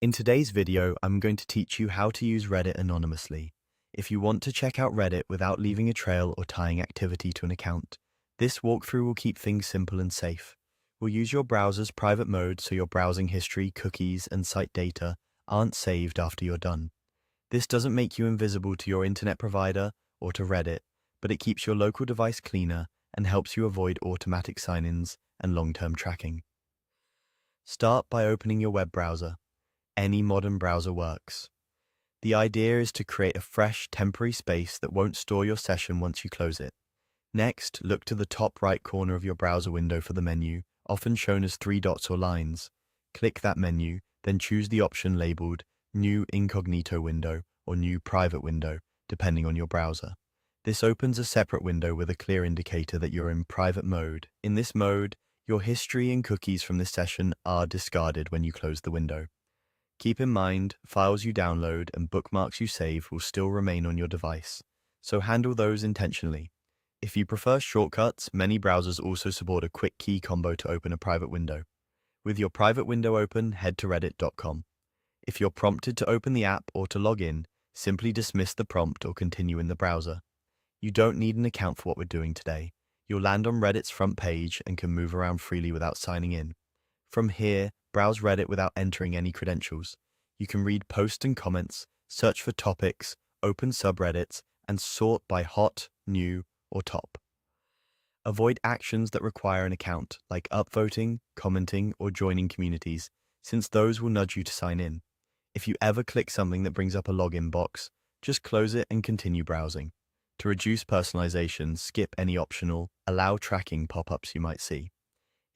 In today's video, I'm going to teach you how to use Reddit anonymously. If you want to check out Reddit without leaving a trail or tying activity to an account, this walkthrough will keep things simple and safe. We'll use your browser's private mode so your browsing history, cookies, and site data aren't saved after you're done. This doesn't make you invisible to your internet provider or to Reddit, but it keeps your local device cleaner and helps you avoid automatic sign-ins and long-term tracking. Start by opening your web browser. Any modern browser works. The idea is to create a fresh, temporary space that won't store your session once you close it. Next, look to the top right corner of your browser window for the menu, often shown as 3 dots or lines. Click that menu, then choose the option labeled New Incognito Window or New Private Window, depending on your browser. This opens a separate window with a clear indicator that you're in private mode. In this mode, your history and cookies from this session are discarded when you close the window. Keep in mind, files you download and bookmarks you save will still remain on your device, so handle those intentionally. If you prefer shortcuts, many browsers also support a quick key combo to open a private window. With your private window open, head to reddit.com. If you're prompted to open the app or to log in, simply dismiss the prompt or continue in the browser. You don't need an account for what we're doing today. You'll land on Reddit's front page and can move around freely without signing in. From here, browse Reddit without entering any credentials. You can read posts and comments, search for topics, open subreddits, and sort by hot, new, or top. Avoid actions that require an account, like upvoting, commenting, or joining communities, since those will nudge you to sign in. If you ever click something that brings up a login box, just close it and continue browsing. To reduce personalization, skip any optional, allow tracking pop-ups you might see.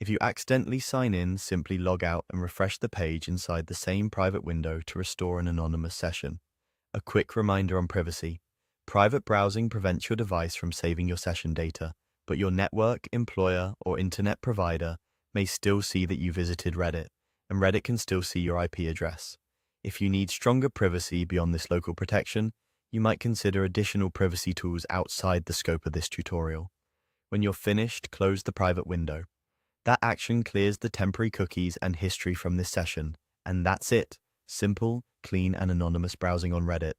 If you accidentally sign in, simply log out and refresh the page inside the same private window to restore an anonymous session. A quick reminder on privacy. Private browsing prevents your device from saving your session data, but your network, employer, or internet provider may still see that you visited Reddit, and Reddit can still see your IP address. If you need stronger privacy beyond this local protection, you might consider additional privacy tools outside the scope of this tutorial. When you're finished, close the private window. That action clears the temporary cookies and history from this session, and that's it. Simple, clean, and anonymous browsing on Reddit.